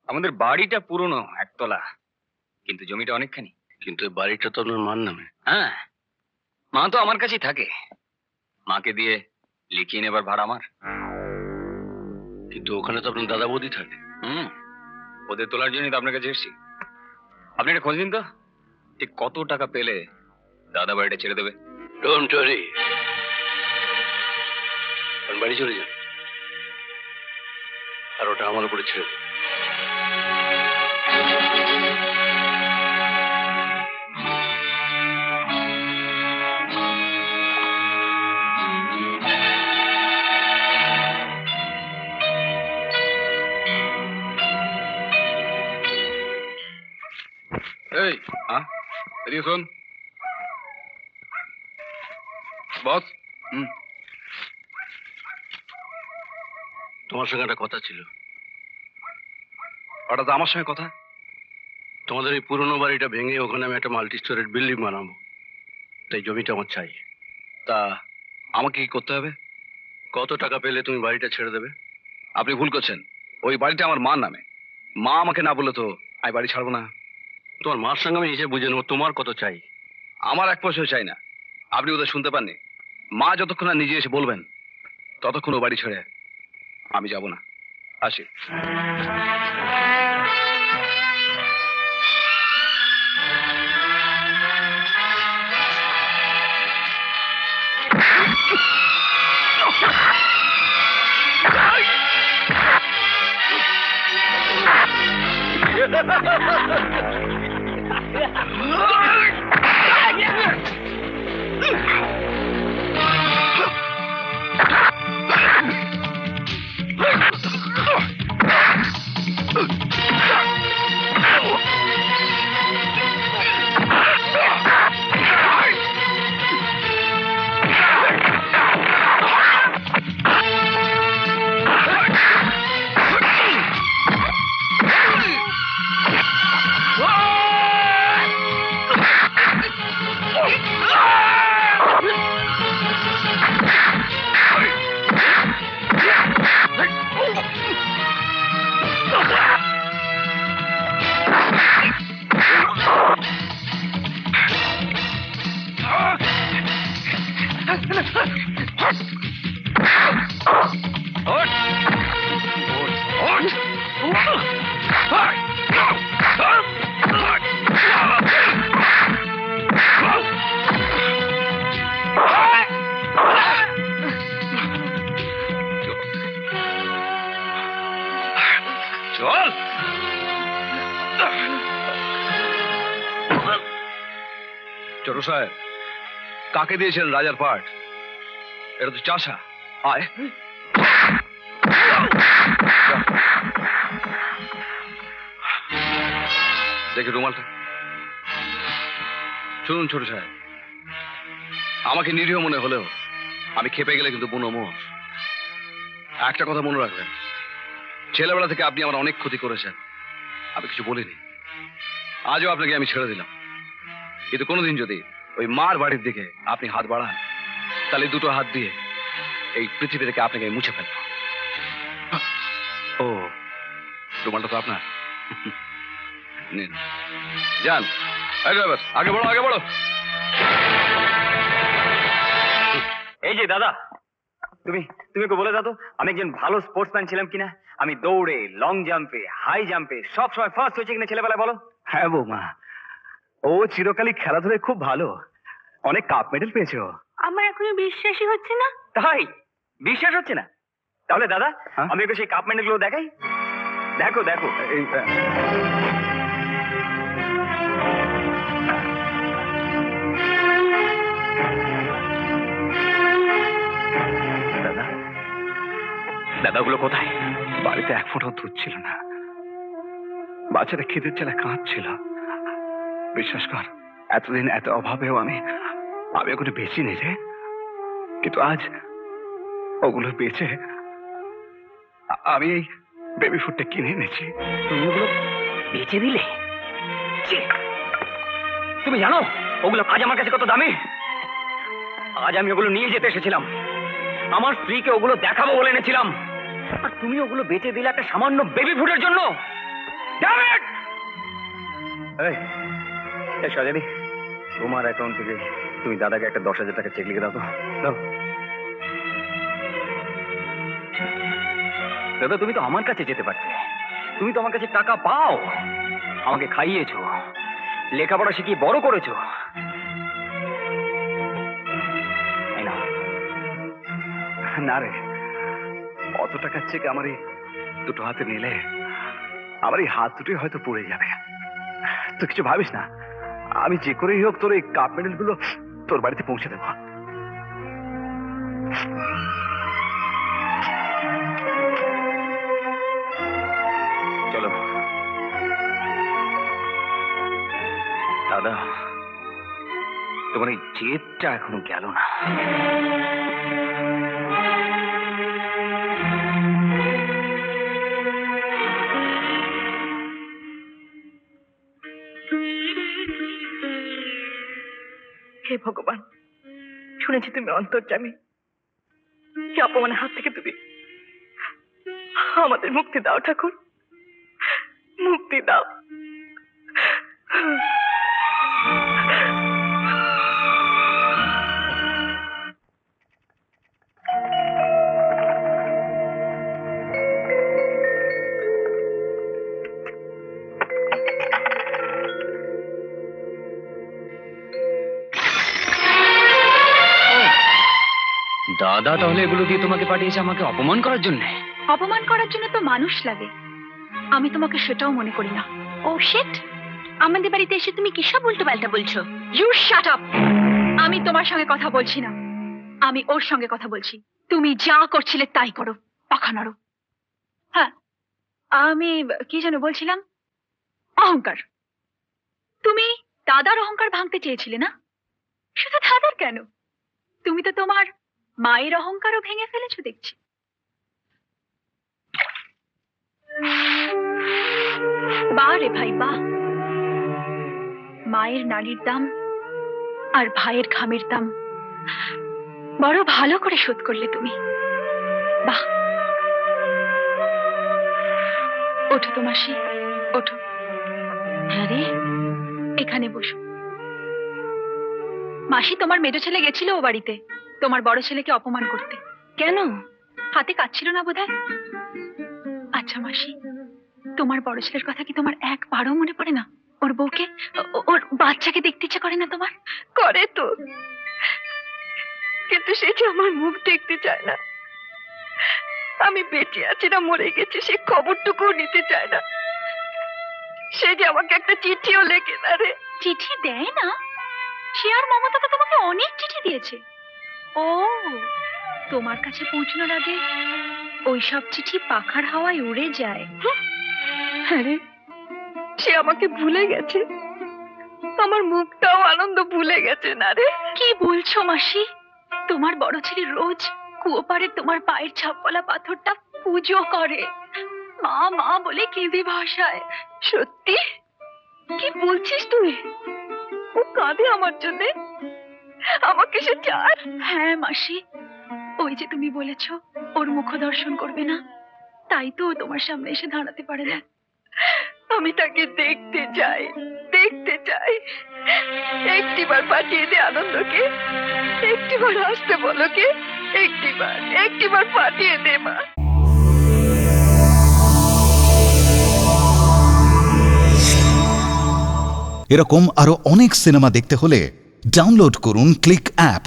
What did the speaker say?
আমাদের বাড়িটা পুরনো একতলা, কিন্তু জমিটা অনেকখানি। কিন্তু এই বাড়িটা তো আপনার মার নামে। হ্যাঁ, মা তো আমার কাছেই থাকে। মাকে দিয়ে লিখিয়ে নেবার ভাড়া আমার। কিন্তু ওখানে তো আপনার দাদা বৌদি থাকে। ওদের তোলার জন্যই তো আপনার কাছে এসেছি। আপনি একটা খোঁজ দিন তো, ঠিক কত টাকা পেলে দাদা বাড়িটা ছেড়ে দেবে। ডোন্ট ওয়ারি, বাড়ি চলে যান, আর ওটা আমার উপরে ছেড়ে দিন। এই এদিকে শোন বস। তোমার সঙ্গে একটা কথা ছিল। হঠাৎ আমার সঙ্গে কথা? তোমাদের এই পুরনো বাড়িটা ভেঙে ওখানে আমি একটা মাল্টি স্টোরেড বিল্ডিং বানাবো, তাই জমিটা আমার চাই। তা আমাকে কি করতে হবে? কত টাকা পেলে তুমি বাড়িটা ছেড়ে দেবে? আপনি ভুল করছেন, ওই বাড়িটা আমার মার নামে। মা আমাকে না বললে তো আমি বাড়ি ছাড়বো না। তোমার মার সঙ্গে আমি হিসেবে বুঝে নেবো, তোমার কত চাই। আমার এক পয়সাও চাই না। আপনি ওদের শুনতে পাননি? মা যতক্ষণ না নিজে এসে বলবেন ততক্ষণ ও বাড়ি ছেড়ে আমি যাব না। আসি। চল। ছোট সাহেব, কাকে দিয়েছিলেন রাজার পাট? এটা তো চাষা। আয় দেখে রুমালটা। শুনুন ছোট সাহেব, আমাকে নিরীহ মনে হলেও আমি খেপে গেলে কিন্তু বুনো মোষ। একটা কথা মনে রাখবেন, ছেলেবেলা থেকে আপনি আমার অনেক ক্ষতি করেছেন, আমি কিছু বলিনি। আজও আপনাকে আমি ছেড়ে দিলাম, কিন্তু কোনোদিন যদি ওই মার বাড়ির দিকে আপনি হাত বাড়ান, তাহলে দুটো হাত দিয়ে এই পৃথিবী থেকে আপনাকে আমি মুছে ফেলব। ও, রুমালটা তো আপনার। নিন, যান। আগে বড়ো, আগে বড়ো। এই যে দাদা, তুমি তুমি ওকে বলে দাও তো আমি একজন ভালো স্পোর্টসম্যান ছিলাম কিনা। আমি দৌড়ে, লং জাম্পে, হাই জাম্পে সব সময় ফার্স্ট হয়েছে কিনা ছেলেবেলায়, বলো। হ্যাঁ বৌমা, ও চিরকালই খেলাধুলায় খুব ভালো, অনেক কাপ মেডেল পেয়েছে ও। আমার এখনো বিশ্বাসই হচ্ছে না। তাই বিশ্বাস হচ্ছে না? তাহলে দাদা, হ্যাঁ? আমি ওকে সেই কাপ মেডেল গুলো দেখাই। দেখো দেখো। দাদা, দাদাগুলো কোথায়? বাড়িতে এক ফোঁটাও দুধ ছিল না, বাচ্চাটা খিদের ছেলে কাঁদছিল। বিশ্বাস কর, এতদিন এত অভাবেও আমি ওগুলো বেচিনি রে, কিন্তু আজ ওগুলো বেচে আমি এই বেবি ফুডটা কিনে এনেছি। তুমি ওগুলো বেচে দিলে? ছি! তুমি জানো ওগুলো আজ আমার কাছে কত দামি? আজ আমি ওগুলো নিয়ে যেতে এসেছিলাম, আমার স্ত্রীকে ওগুলো দেখাবো বলে এনেছিলাম, আর তুমি ওগুলো বেচে দিলে একটা সামান্য বেবি ফুডের জন্য। এই এই সজানি, তোমার অ্যাকাউন্ট থেকে তুমি দাদাকে একটা 10,000 টাকা চেক লিখে দাও তো। দাও। দাদা, তুমি তো আমার কাছে যেতে পারতে। তুমি তো আমার কাছে টাকা পাও, আমাকে খাইয়েছো, লেখাপড়া শিখিয়ে বড় করেছো। এই নাও। না রে, অত টাকার চেক আমার এই দুটো হাতে নিলে আমার এই হাত দুটোই হয়তো পড়ে যাবে। তো কিছু ভাবিস না, আমি যে করেই হোক তোর এই কাপ মেডেল গুলো তোর বাড়িতে পৌঁছে দেবো। চলো দাদা, তোমার এই জেদটা এখনো গেল না। হে ভগবান, শুনেছি তুমি অন্তর্যামী। কি অপমানের হাত থেকে তুমি আমাদের মুক্তি দাও ঠাকুর, মুক্তি দাও। দাদা তাহলে এগুলো দিয়ে তোমাকে পাঠিয়েছে আমাকে অপমান করার জন্য? অপমান করার জন্য তো মানুষ লাগে, আমি তোমাকে সেটাও মনে করি না। ও শিট, আমাদের বাড়িতে এসে তুমি কি সব উল্টো পাল্টা বলছো? You shut up. আমি তোমার সঙ্গে কথা বলছি না, আমি ওর সঙ্গে কথা বলছি। তুমি যা করছিলে তাই করো, পাখা নাড়ো। হ্যাঁ, আমি কি যেন বলছিলাম, অহংকার। তুমি দাদার অহংকার ভাঙতে চেয়েছিলে না? শুধু দাদার কেন, তুমি তো তোমার মায়ের অহংকারও ভেঙে ফেলেছো দেখছি। বাহ রে ভাই বাহ, মায়ের নারীর দাম আর ভাইয়ের ঘামের দাম বড় ভালো করে শোধ করলে তুমি। বাহ, ওঠো তো মাসি, ওঠো। হ্যাঁ রে, এখানে বসো। মাসি, তোমার মেজো ছেলে গেছিল ও বাড়িতে তোমার বড় ছেলেকে অপমান করতে। কেন? হাতে কাজ ছিল না বোধহয়। আচ্ছা মাসি, তোমার বড় ছেলের কথা কি তোমার একবারও মনে পড়ে না? ওর বউকে, ওর বাচ্চাকে দেখতে ইচ্ছে করে না তোমার? করে তো, কিন্তু সে যে আমার মুখ দেখতে চায় না। আমি বেঁচে আছি না মরে গেছি সে খবরটুকুও নিতে চায় না। সে যে আমাকে একটা চিঠিও লেখে না রে। চিঠি দেয় না? সে আর মমতা তো তোমাকে অনেক চিঠি দিয়েছে। ও, তোমার কাছে পৌঁছানোর আগে ওই সব চিঠি পাখার হাওয়ায় উড়ে যায়। আরে, সে আমাকে ভুলে গেছে, আমার মুখটাও আনন্দ ভুলে গেছে না রে। কি বলছো মাসি? তোমার বড় ছেলে রোজ কুয়ো পাড়ে তোমার পায়ের ছাপওয়ালা পাথরটা পুজো করে, মা মা বলে কেঁদে ভাসায়। সত্যি? কি বলছিস তুই? ও কাঁদে আমার জন্য? আমাকে সে চায়? হ্যাঁ মাসি, ওই যে তুমি বলেছো ওর মুখ দর্শন করবে না, তাই তো ও তোমার সামনে এসে দাঁড়াতে পারে না। আমি তাকে দেখতে চাই, দেখতে চাই। একটিবার পাঠিয়ে দে আনন্দকে, একটিবার আসতে বলো কে, একটিবার পাঠিয়ে দে মা। এরকম আরো অনেক সিনেমা দেখতে হলে ডাউনলোড করুন ক্লিক অ্যাপ।